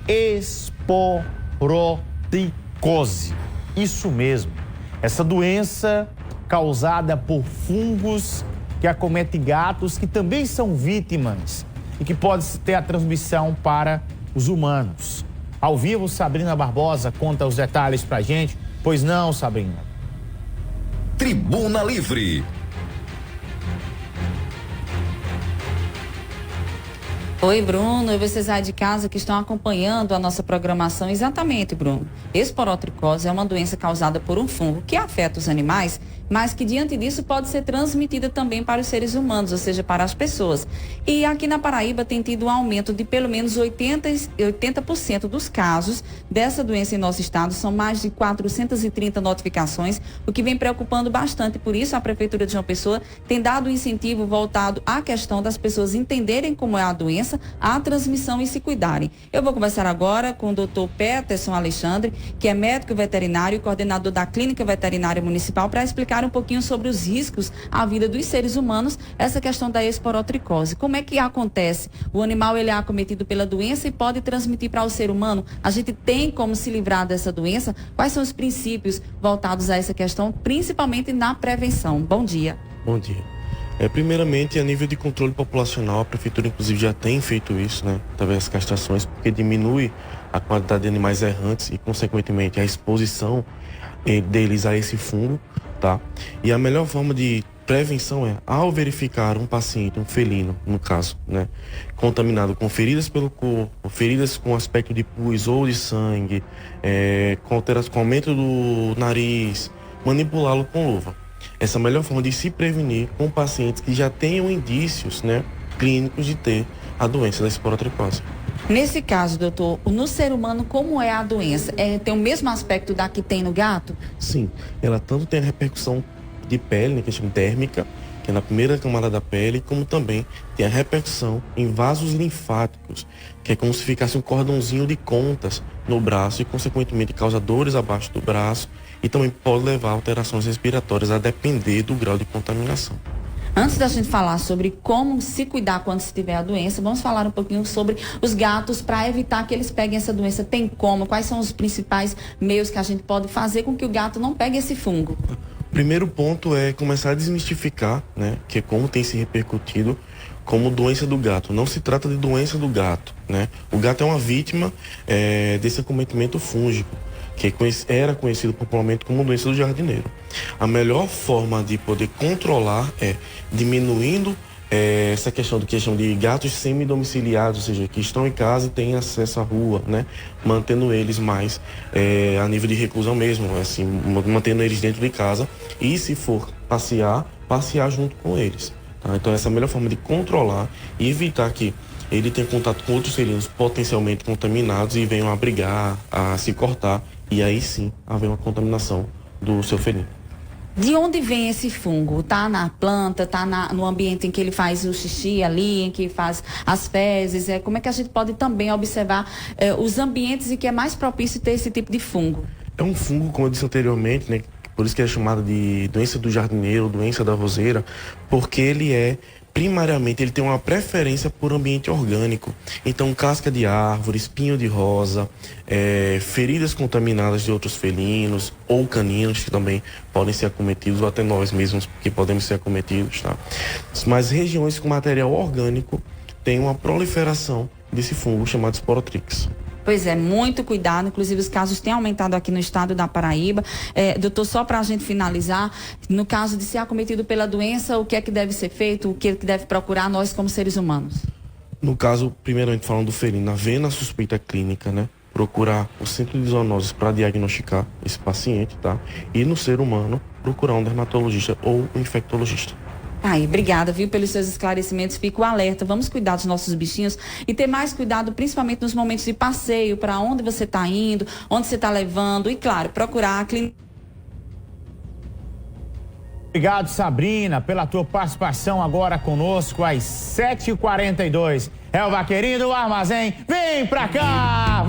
esporotricose. Isso mesmo. Essa doença causada por fungos que acomete gatos que também são vítimas e que pode ter a transmissão para os humanos. Ao vivo, Sabrina Barbosa conta os detalhes pra gente. Pois não, Sabrina? Tribuna Livre. Oi, Bruno. E vocês aí de casa que estão acompanhando a nossa programação. Exatamente, Bruno. Esporotricose é uma doença causada por um fungo que afeta os animais, mas que diante disso pode ser transmitida também para os seres humanos, ou seja, para as pessoas. E aqui na Paraíba tem tido um aumento de pelo menos 80% dos casos dessa doença em nosso estado. São mais de 430 notificações, o que vem preocupando bastante. Por isso, a Prefeitura de João Pessoa tem dado um incentivo voltado à questão das pessoas entenderem como é a doença, a transmissão e se cuidarem. Eu vou conversar agora com o Dr. Peterson Alexandre, que é médico veterinário e coordenador da Clínica Veterinária Municipal, para explicar um pouquinho sobre os riscos à vida dos seres humanos, essa questão da esporotricose. Como é que acontece? O animal ele é acometido pela doença e pode transmitir para o ser humano? A gente tem como se livrar dessa doença? Quais são os princípios voltados a essa questão, principalmente na prevenção? Bom dia. Bom dia. Primeiramente, a nível de controle populacional, a Prefeitura inclusive já tem feito isso, né? Através das castrações, porque diminui a quantidade de animais errantes e, consequentemente, a exposição deles a esse fungo, tá? E a melhor forma de prevenção é, ao verificar um paciente, um felino, no caso, né? Contaminado com feridas pelo corpo, feridas com aspecto de pus ou de sangue, com aumento do nariz, manipulá-lo com luva. Essa é a melhor forma de se prevenir com pacientes que já tenham indícios, né, clínicos de ter a doença da esporotricose. Nesse caso, doutor, no ser humano, como é a doença? Tem o mesmo aspecto da que tem no gato? Sim, ela tanto tem a repercussão de pele, né, que chama térmica, que é na primeira camada da pele, como também tem a repercussão em vasos linfáticos, que é como se ficasse um cordãozinho de contas no braço e, consequentemente, causa dores abaixo do braço e também pode levar a alterações respiratórias a depender do grau de contaminação. Antes da gente falar sobre como se cuidar quando se tiver a doença, vamos falar um pouquinho sobre os gatos para evitar que eles peguem essa doença. Tem como? Quais são os principais meios que a gente pode fazer com que o gato não pegue esse fungo? O primeiro ponto é começar a desmistificar, né, que é como tem se repercutido como doença do gato. Não se trata de doença do gato, né? O gato é uma vítima desse acometimento fúngico, que era conhecido popularmente como doença do jardineiro. A melhor forma de poder controlar é diminuindo essa questão de gatos semi-domiciliados, ou seja, que estão em casa e têm acesso à rua, né? Mantendo eles mais a nível de reclusão mesmo, assim, mantendo eles dentro de casa e, se for passear junto com eles. Tá? Então essa é a melhor forma de controlar e evitar que ele tenha contato com outros felinos potencialmente contaminados e venham a brigar, a se cortar, e aí sim haver uma contaminação do seu felino. De onde vem esse fungo? Tá na planta, tá no ambiente em que ele faz o xixi ali, em que faz as fezes? Como é que a gente pode também observar os ambientes em que é mais propício ter esse tipo de fungo? É um fungo, como eu disse anteriormente, né? Por isso que é chamado de doença do jardineiro, doença da roseira, porque primariamente, ele tem uma preferência por ambiente orgânico. Então, casca de árvore, espinho de rosa, feridas contaminadas de outros felinos ou caninos que também podem ser acometidos, ou até nós mesmos que podemos ser acometidos, tá? Mas regiões com material orgânico têm uma proliferação desse fungo chamado Sporotrix. Pois é, muito cuidado, inclusive os casos têm aumentado aqui no estado da Paraíba. Doutor, só para a gente finalizar, no caso de ser acometido pela doença, o que é que deve ser feito, o que é que deve procurar nós como seres humanos? No caso, primeiramente falando do felino, havendo a suspeita clínica, né? Procurar o centro de zoonoses para diagnosticar esse paciente, tá? E no ser humano, procurar um dermatologista ou um infectologista. Aí, obrigada, viu, pelos seus esclarecimentos. Fico alerta. Vamos cuidar dos nossos bichinhos e ter mais cuidado, principalmente nos momentos de passeio, para onde você está indo, onde você está levando e, claro, procurar a clínica. Obrigado, Sabrina, pela tua participação agora conosco às 7h42. É o Vaqueirinho do Armazém. Vem pra cá!